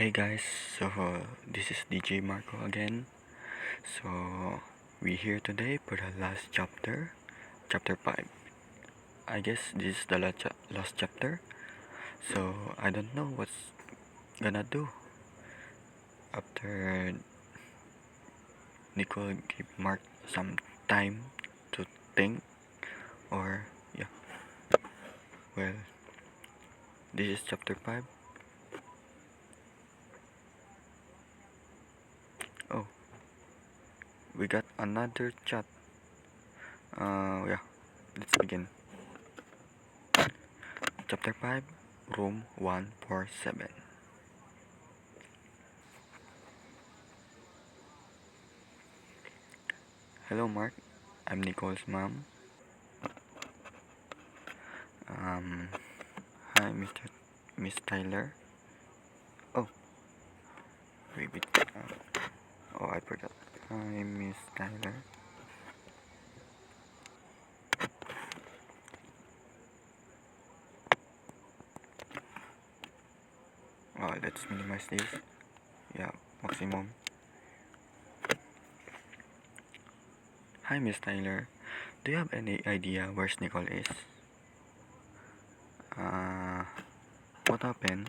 Hey guys, so this is DJ Marco again. So we here today for the last chapter, chapter 5. I guess this is the last chapter. So I don't know what's gonna do after Nicole give Mark some time to think or yeah. Well, this is chapter 5. Oh, we got another chat. Yeah, let's begin. Chapter 5, Room 147. Hello, Mark. I'm Nicole's mom. Um, Hi, Miss Tyler. Oh, wait. Oh, I forgot. Hi, Miss Tyler. Oh, let's minimize this. Yeah, maximum. Hi, Miss Tyler. Do you have any idea where Nicole is? Uh, what happened?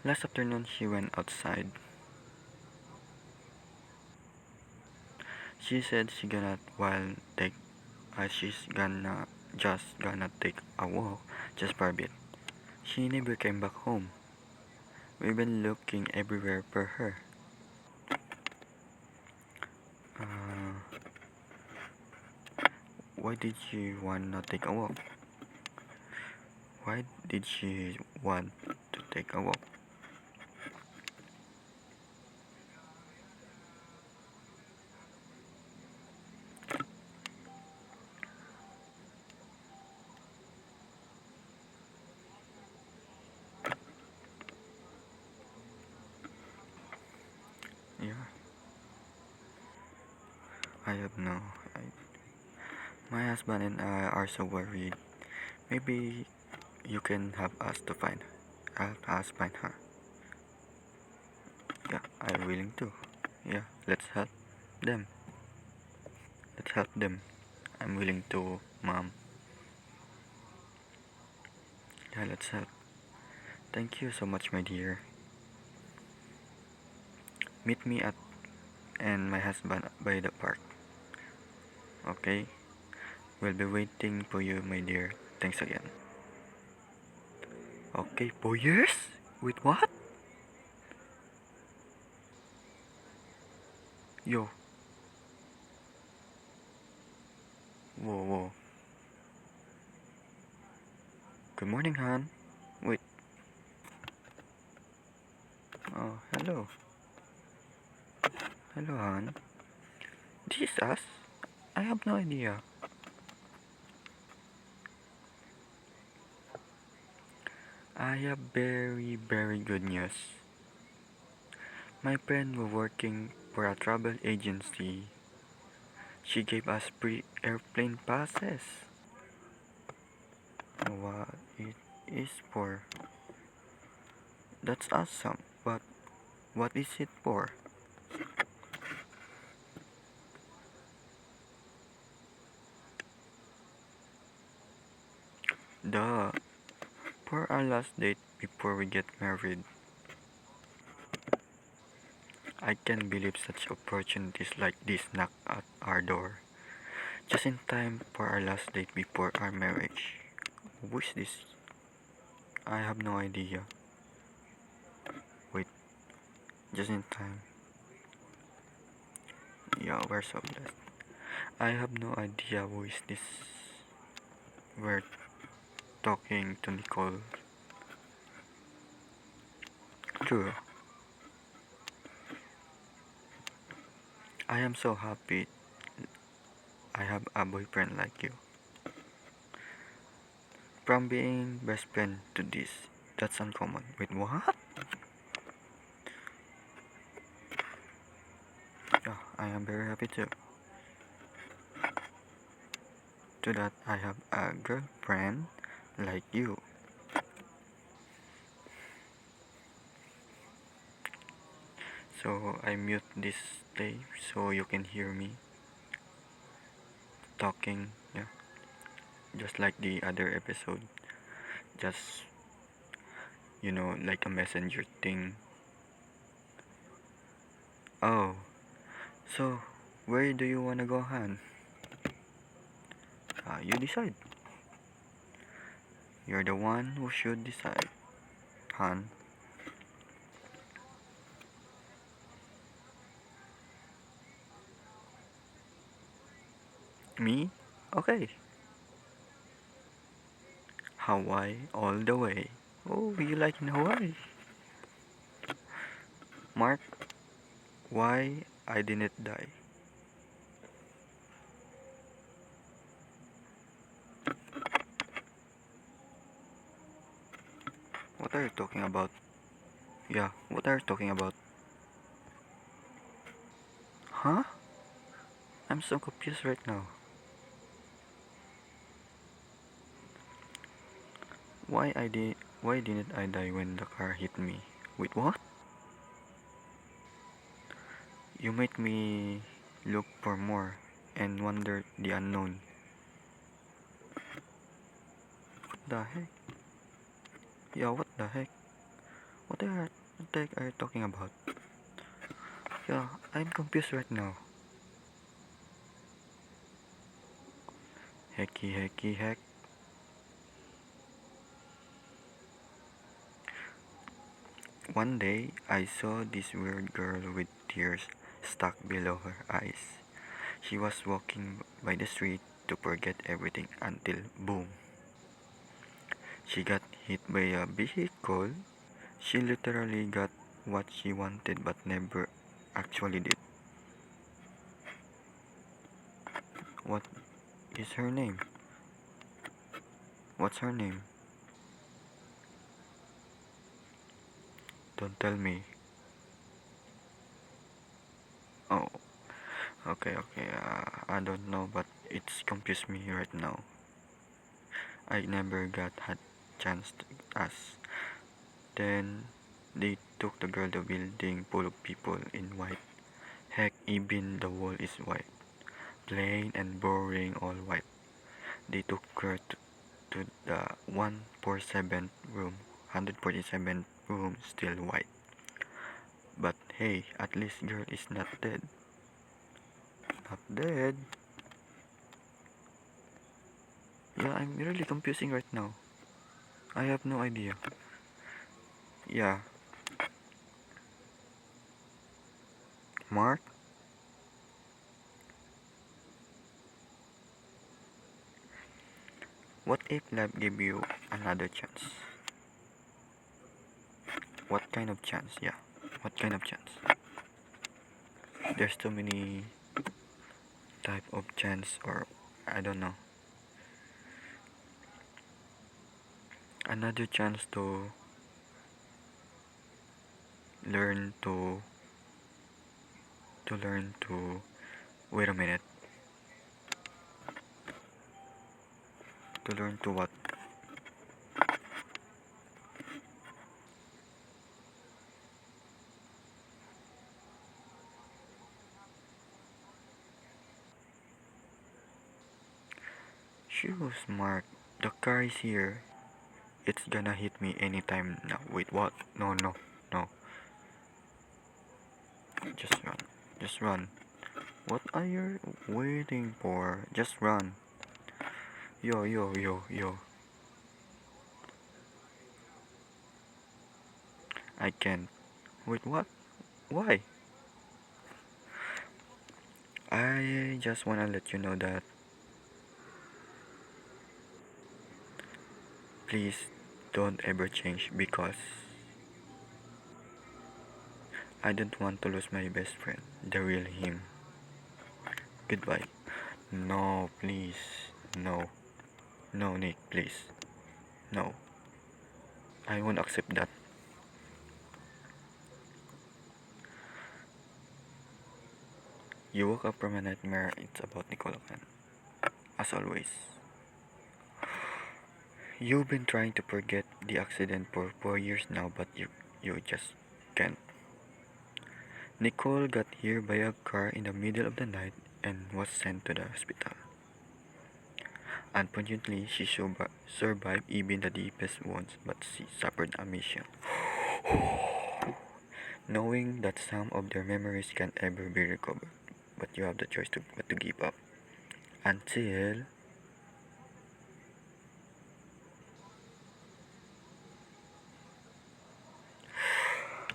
Last afternoon, she went outside. She said she's gonna just gonna take a walk just for a bit. She never came back home. We've been looking everywhere for her. Uh, why did she wanna take a walk? Why did she want to take a walk? Yeah, I have no. I, my husband and I are so worried. Maybe you can help us find her. Yeah, I'm willing to. Yeah, let's help them. Let's help them. I'm willing to, mom. Yeah, let's help. Thank you so much, my dear. Meet me at and my husband by the park. Okay? We'll be waiting for you, my dear. Thanks again. Okay, 4 years? With what? Yo. Whoa. Good morning, Han. Wait. Oh, hello. Hello, Han. This is us? I have no idea. I have very good news. My friend was working for a travel agency. She gave us free airplane passes. What it is for? That's awesome. But what is it for? Duh. For our last date before we get married. I can't believe such opportunities like this knock at our door. Just in time for our last date before our marriage. Who is this? I have no idea. Wait, just in time. Yeah, we're so blessed. I have no idea who is this. We're talking to Nicole. True. I am so happy I have a boyfriend like you. From being best friend to this, that's uncommon. Wait, what? Yeah, I am very happy too. to that I have a girlfriend like you. So I mute this tape so you can hear me talking, yeah, just like the other episode. Just, like a messenger thing. Oh, so where do you wanna go, Han? You decide. You're the one who should decide, Han. Me? Okay. Hawaii all the way. Oh, you like in Hawaii? Mark, why I didn't die? What are you talking about? Yeah, what are you talking about? Huh? I'm so confused right now. Why didn't I die when the car hit me? Wait, what? You made me look for more and wonder the unknown. What the heck? Yeah, what the heck? What the heck are you talking about? Yeah, I'm confused right now. Hecky heck. One day, I saw this weird girl with tears stuck below her eyes. She was walking by the street to forget everything until boom. She got hit by a vehicle. She literally got what she wanted but never actually did. What is her name? What's her name? Don't tell me. Oh, okay. I don't know, but it's confused me right now. I never got had chance to ask. Then they took the girl to the building full of people in white. Heck, even the wall is white. Plain and boring, all white. They took her to the 147th room. 147th room, still white. But hey, at least girl is not dead. Not dead? Yeah, I'm really confusing right now. I have no idea. Yeah. Mark? What if life gave you another chance? What kind of chance? Yeah. What kind of chance? There's too many type of chance, or I don't know. Another chance learn to learn to wait a minute. To learn to what? Shoes, Mark. The car is here. It's gonna hit me anytime now. Wait, what? No. Just run. Just run. What are you waiting for? Just run. Yo. I can't. Wait, what? Why? I just wanna let you know that please don't ever change because I don't want to lose my best friend, the real him. Goodbye. No, please. No. No, Nick, please. No. I won't accept that. You woke up from a nightmare. It's about Nicole Khan. as always. You've been trying to forget the accident for 4 years now, but you just can't. Nicole got hit by a car in the middle of the night and was sent to the hospital. Unfortunately, she survived even the deepest wounds, but she suffered amnesia. Knowing that some of their memories can't ever be recovered, but you have the choice to give up. Until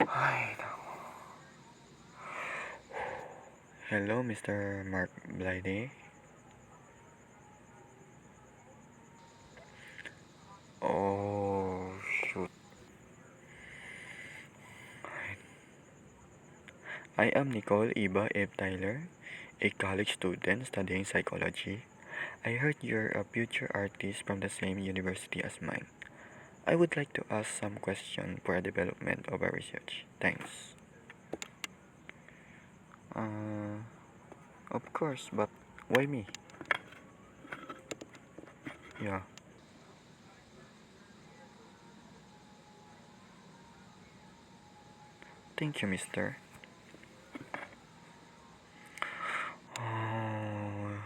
Ay, hello, Mr. Mark Blyde. Oh, shoot. I am Nicole Iba F. Tyler, a college student studying psychology. I heard you're a future artist from the same university as mine. I would like to ask some questions for a development of our research. Thanks. Uh, of course, but why me? Yeah. Thank you, mister. Oh,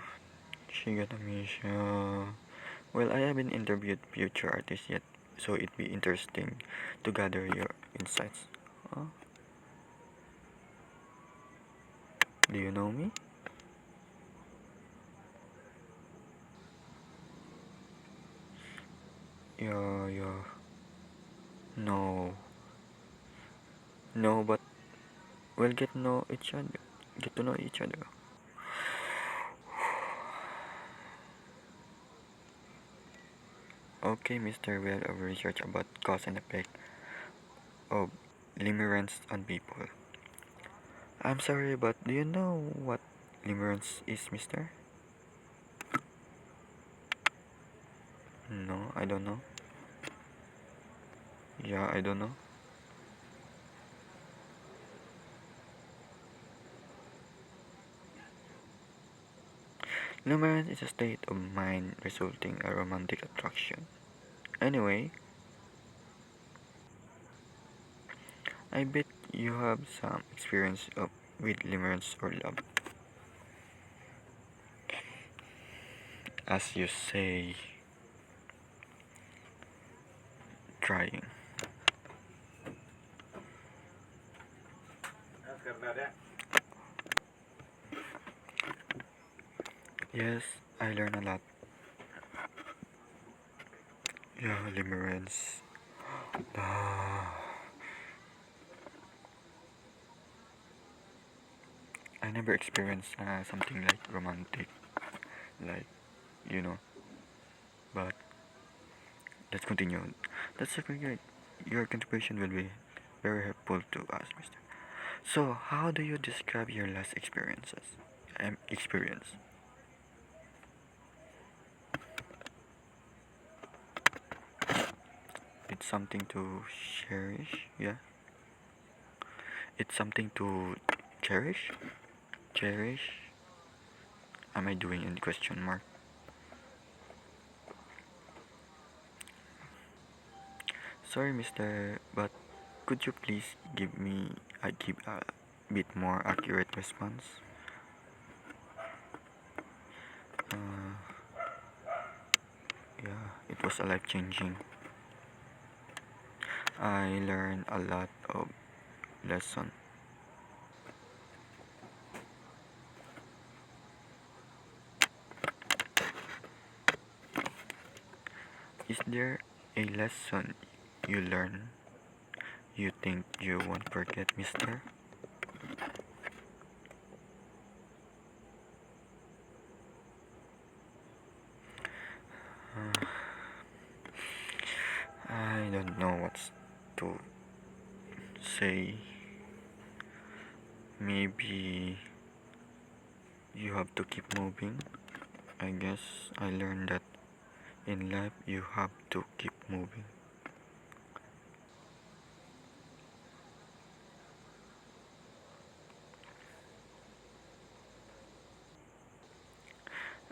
she got amnesia. Well, I haven't interviewed future artists yet, so it'd be interesting to gather your insights. Huh? Do you know me? Yeah, yeah. No. No, but we'll get to know each other. Okay, Mr. Well of research about cause and effect of limerence on people. I'm sorry, but do you know what limerence is, mister? No, I don't know. Yeah, I don't know. Limerence is a state of mind resulting a romantic attraction. Anyway, I bet you have some experience with limerence or love. As you say, trying. Yes, I learn a lot. Yeah, limerence. Ah, I never experienced something like romantic, like, you know, but let's continue. That's okay, great. Your contribution will be very helpful to us, mister. So, how do you describe your last experience? It's something to cherish, yeah? It's something to cherish? Cherish? Am I doing in question mark? Sorry, mister, but could you please give a bit more accurate response? Uh, yeah, it was a life changing. I learned a lot of lesson. Is there a lesson you learn you think you won't forget, mister? Uh, I don't know what to say. Maybe you have to keep moving. I guess I learned that in life you have to keep moving.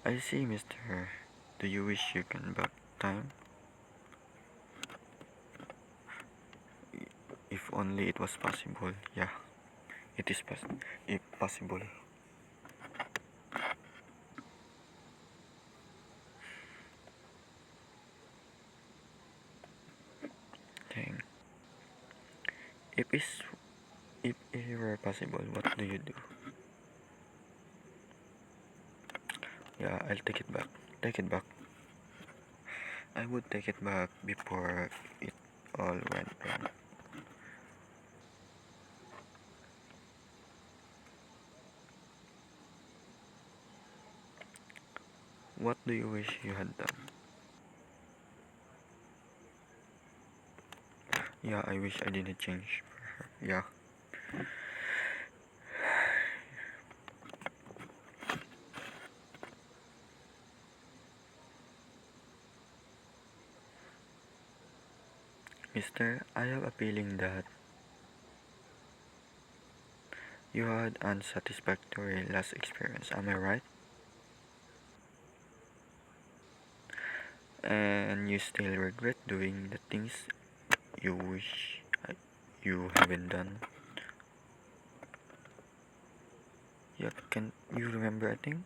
I see, mister. Do you wish you can back time? If only it was possible. Yeah, it is if possible. Dang. If it's if it were possible, what do you do? Yeah, I'll take it back. Take it back. I would take it back before it all went wrong. What do you wish you had done? Yeah, I wish I didn't change for her. Yeah. Mister, I have a feeling that you had unsatisfactory last experience. Am I right? And you still regret doing the things you wish you haven't done. Yeah, can you remember a thing?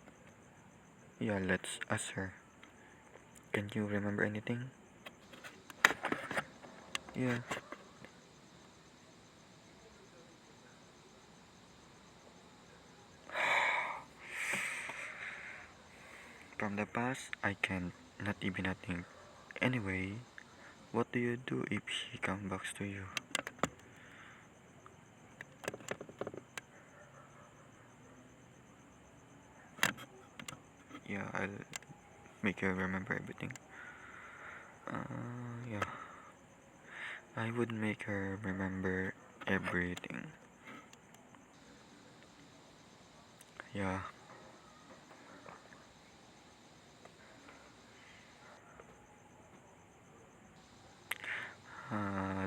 Yeah, let's ask her. Can you remember anything? Yeah. From the past, I can not even think. Anyway, what do you do if she comes back to you? Yeah, I'll make her remember everything. Yeah. I would make her remember everything. Yeah.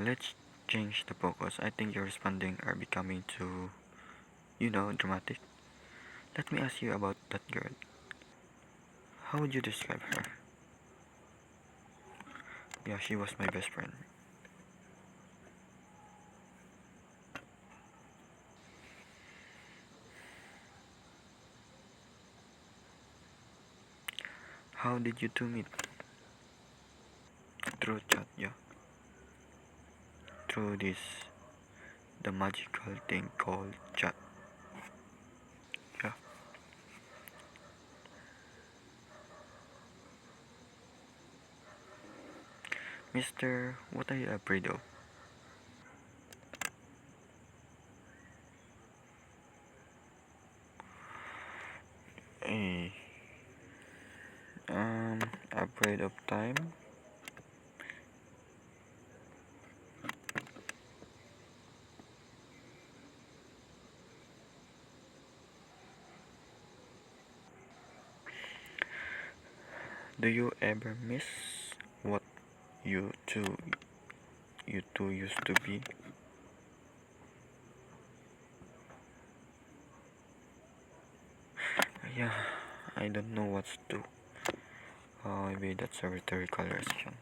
Let's change the focus. I think your responding are becoming too, dramatic. Let me ask you about that girl. How would you describe her? Yeah, she was my best friend. How did you two meet? Through chat, yeah. Through the magical thing called chat. Yeah. Mister, what are you afraid of? Eh, afraid of time? Do you ever miss what you two you two used to be? Yeah, I don't know what's to. Maybe that's a rhetorical question.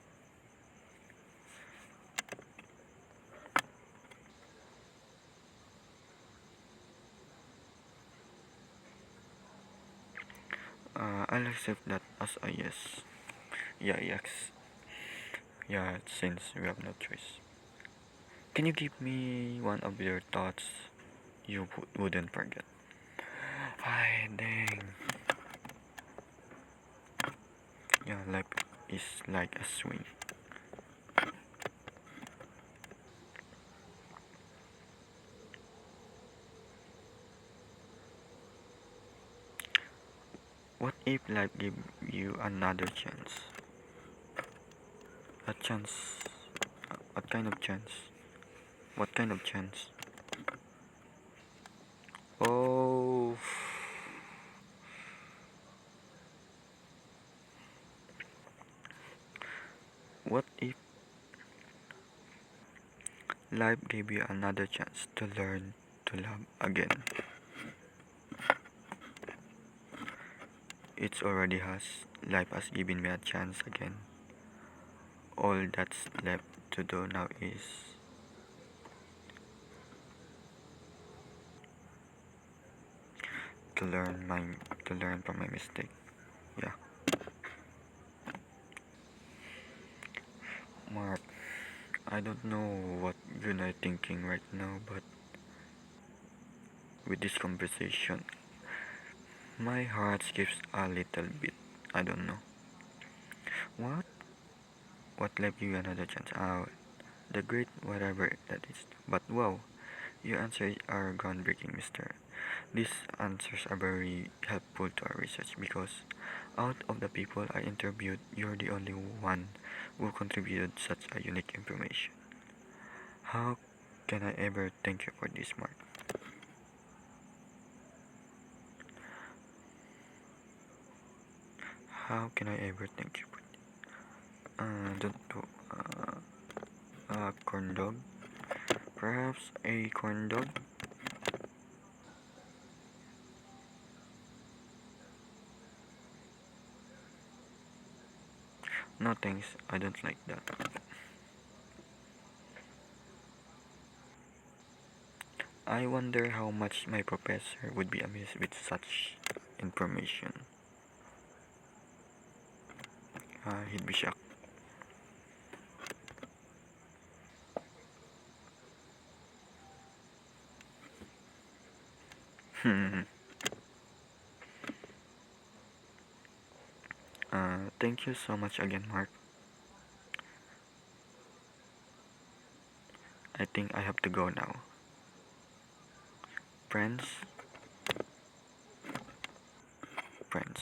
I'll accept that as a yes. Yeah, yes. Yeah, since we have no choice. Can you give me one of your thoughts you wouldn't forget? Ay, dang. Yeah, life is like a swing. What if life gave you another chance? A chance? What kind of chance? What kind of chance? Oh, what if life gave you another chance to learn to love again? It's already has. Life has given me a chance again. All that's left to do now is to learn my to learn from my mistake. Yeah. Mark, I don't know what you are thinking right now, but with this conversation, my heart skips a little bit. I don't know. What? What left you another chance out? The great whatever that is. But wow, your answers are groundbreaking, mister. These answers are very helpful to our research because out of the people I interviewed, you're the only one who contributed such a unique information. How can I ever thank you for this, Mark? How can I ever thank you for this? Don't do, corn dog? Perhaps a corn dog? No thanks, I don't like that. I wonder how much my professor would be amazed with such information. He'd be shocked. Thank you so much again, Mark. I think I have to go now. Friends, friends.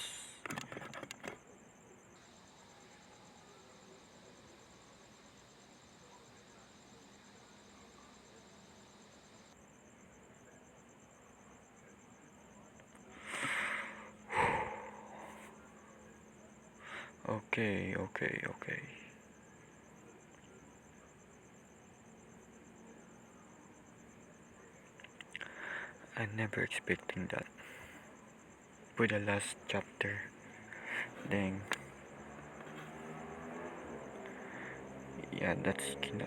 Okay, okay, okay. I never expecting that. For the last chapter, dang. Yeah, that's kinda.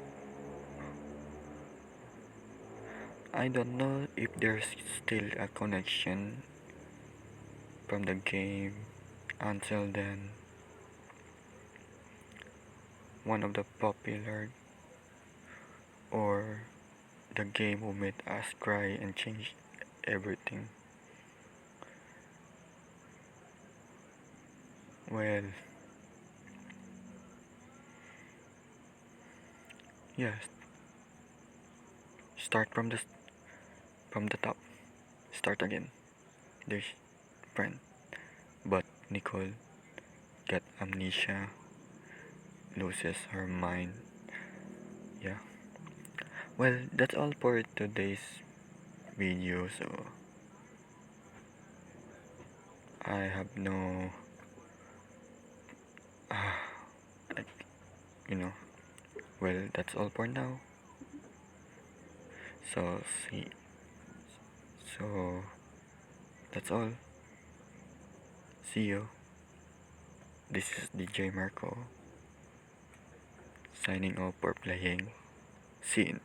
I don't know if there's still a connection from the game. Until then, one of the popular or the game who made us cry and change everything. Well, yes. Start from the top. Start again. There's friend, but Nicole got amnesia, loses her mind. Yeah. Well, that's all for today's video. So I have no, like, you know. Well, that's all for now. So see. So that's all. See you. This is DJ Marco signing off for playing Scene.